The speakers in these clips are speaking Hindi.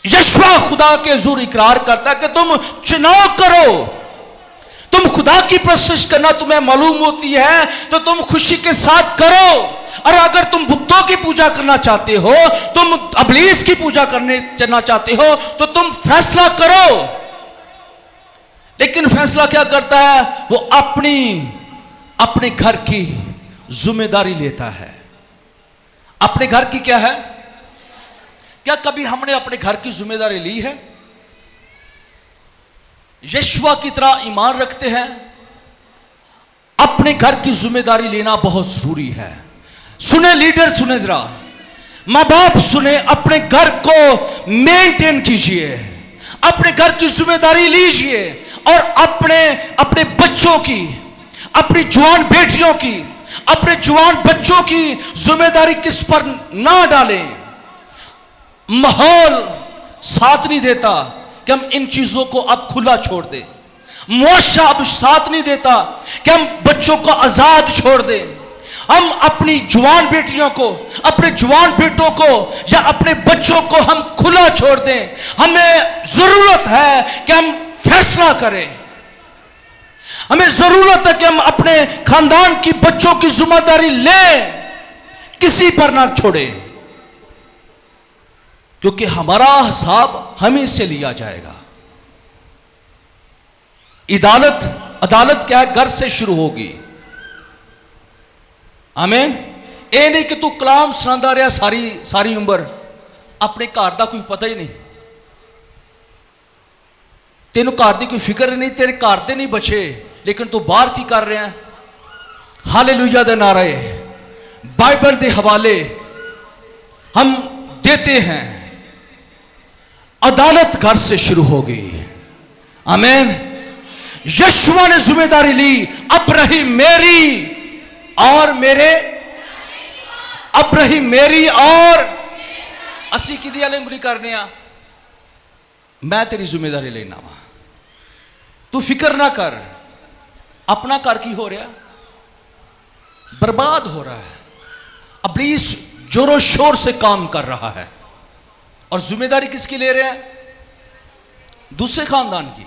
यशवा खुदा के हुजूर इकरार करता है कि तुम चुनाव करो, तुम खुदा की प्रशंसा करना तुम्हें मालूम होती है तो तुम खुशी के साथ करो। और अगर तुम बुतों की पूजा करना चाहते हो, तुम अबलीस की पूजा करना चाहते हो, तो तुम फैसला करो। लेकिन फैसला क्या करता है? वो अपने घर की जिम्मेदारी लेता है। अपने घर की क्या है? क्या कभी हमने अपने घर की जिम्मेदारी ली है? यशवा की तरह ईमान रखते हैं? अपने घर की जिम्मेदारी लेना बहुत जरूरी है। सुने लीडर, सुने जरा, मां बाप सुने, अपने घर को मेंटेन कीजिए, अपने घर की जिम्मेदारी लीजिए और अपने बच्चों की, अपनी जवान बेटियों की, अपने जवान बच्चों की जिम्मेदारी किस पर ना डालें। माहौल साथ नहीं देता कि हम इन चीजों को अब खुला छोड़ दें। मुआशरा अब साथ नहीं देता कि हम बच्चों को आजाद छोड़ दें। हम अपनी जवान बेटियों को, अपने जवान बेटों को या अपने बच्चों को हम खुला छोड़ दें। हमें जरूरत है कि हम फैसला करें। हमें जरूरत है कि हम अपने खानदान की बच्चों की जिम्मेदारी लें, किसी पर ना छोड़ें, क्योंकि हमारा हिसाब हमें से लिया जाएगा। अदालत क्या है? घर से शुरू होगी। आमीन। ये नहीं कि तू कलाम सुनाता रहा सारी उम्र, अपने घर का कोई पता ही नहीं, तेन घर की कोई फिक्र नहीं, तेरे घर दे नहीं बचे, लेकिन तू बाहर की कर रहा है। हालेलुया दे नारे, बाइबल के हवाले हम देते हैं। अदालत घर से शुरू होगी। आमीन। यशवा ने जिम्मेदारी ली, अब रही मेरी और मेरे, अब रही मेरी और असी कि उंगली करने आ, मैं तेरी जिम्मेदारी लेना वा, तू फिक्र ना कर। अपना घर की हो रहा? बर्बाद हो रहा है। इब्लीस जोरों शोर से काम कर रहा है और जिम्मेदारी किसकी ले रहे हैं? दूसरे खानदान की।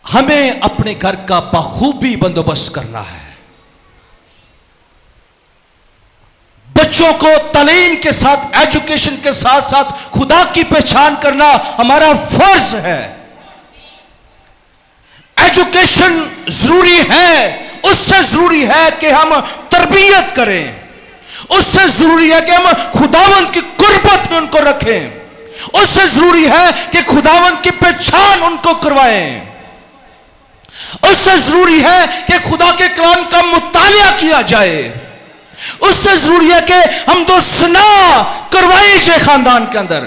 हमें अपने घर का बखूबी बंदोबस्त करना है। बच्चों को तालीम के साथ, एजुकेशन के साथ साथ खुदा की पहचान करना हमारा फर्ज है। एजुकेशन जरूरी है, उससे जरूरी है कि हम तरबियत करें, उससे जरूरी है कि हम खुदावंद की कुर्बत में उनको रखें, उससे जरूरी है कि खुदावंद की पहचान उनको करवाएं, उससे जरूरी है कि खुदा के कलाम का मुतालिया किया जाए, उससे जरूरी है कि हम दो सना करवाई जाए, खानदान के अंदर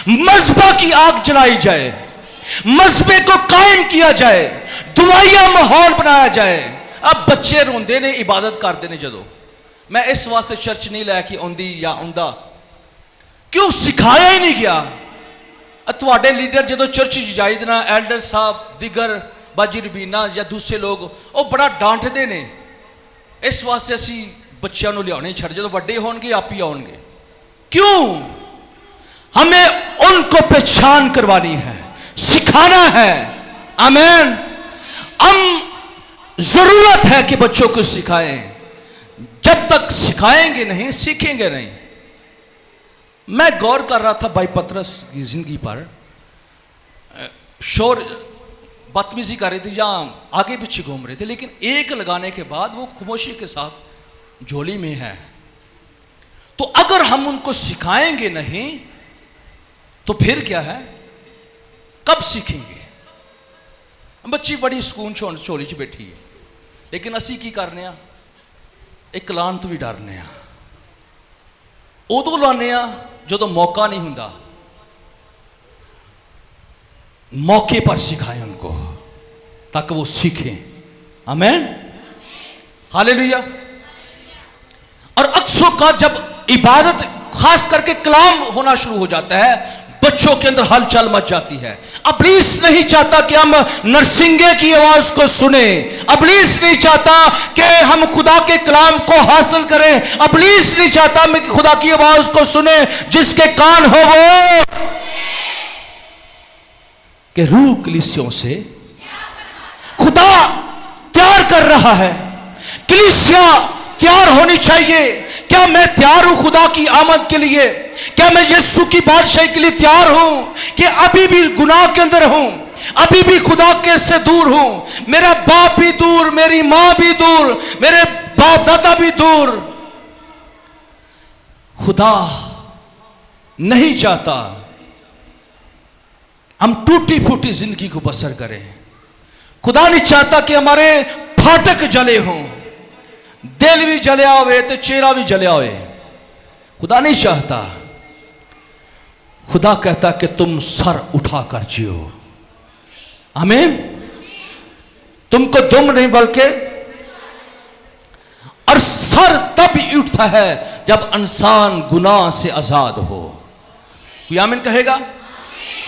मजबा की आग जलाई जाए, मजबे को कायम किया जाए, दुआया माहौल बनाया जाए। अब बच्चे रोंदे ने, इबादत करते ने, जदों मैं इस वास्ते चर्च नहीं लैके आउंदी या आउंदा, क्यों सिखाया ही नहीं गया। तुहाडे लीडर जो चर्च जाइद ना, एल्डर साहब, दिगर बाजी रबीना या दूसरे लोग, वो बड़ा डांटते ने। इस वास्ते असी बच्चों को लिया छड़, जो वड्डे होंगे आप ही आउणगे। क्यों? हमें उनको पहचान करवानी है, सिखाना है। आमीन। हम जरूरत है कि बच्चों को सिखाएं। जब तक सिखाएंगे नहीं, सीखेंगे नहीं। मैं गौर कर रहा था भाई पतरस की जिंदगी पर, शोर बदतमीजी कर रहे थे या आगे पीछे घूम रहे थे, लेकिन एक लगाने के बाद वो खामोशी के साथ झोली में है। तो अगर हम उनको सिखाएंगे नहीं तो फिर क्या है? कब सीखेंगे? बच्ची बड़ी सुकून झोली च बैठी है, लेकिन असी की करने आ? एक लान तो भी डरने आ। उदों लाने आ जो मौका नहीं हुंदा। मौके पर सिखाएं उनको ताकि वो सीखें। आमीन। हालेलुया। और अक्सर का जब इबादत खास करके कलाम होना शुरू हो जाता है, बच्चों के अंदर हलचल मच जाती है। इब्लीस नहीं चाहता कि हम नरसिंगे की आवाज को सुने। इब्लीस नहीं चाहता कि हम खुदा के कलाम को हासिल करें। इब्लीस नहीं चाहता कि खुदा की आवाज को सुने। जिसके कान हो वो कि रूह कलीसियों से खुदा तैयार कर रहा है। कलीसिया तैयार होनी चाहिए। क्या मैं तैयार हूं खुदा की आमद के लिए? क्या मैं यीशु की बादशाही के लिए तैयार हूं कि अभी भी गुनाह के अंदर हूं, अभी भी खुदा के से दूर हूं? मेरा बाप भी दूर, मेरी मां भी दूर, मेरे बाप दादा भी दूर। खुदा नहीं चाहता हम टूटी फूटी जिंदगी को बसर करें। खुदा नहीं चाहता कि हमारे फाटक जले हों, दिल भी जलिया हुए तो चेहरा भी जलिया हुए। खुदा नहीं चाहता। खुदा कहता कि तुम सर उठाकर जियो। आमीन। तुमको दुम नहीं बल्कि, और सर तब उठता है जब इंसान गुनाह से आजाद हो। कोई आमीन कहेगा?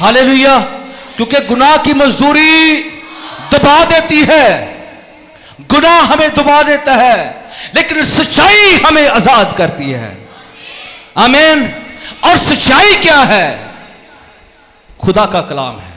हालेलुया। क्योंकि गुनाह की मजदूरी दबा देती है, गुनाह हमें दबा देता है, लेकिन सच्चाई हमें आजाद करती है। आमीन। और सच्चाई क्या है? खुदा का कलाम है।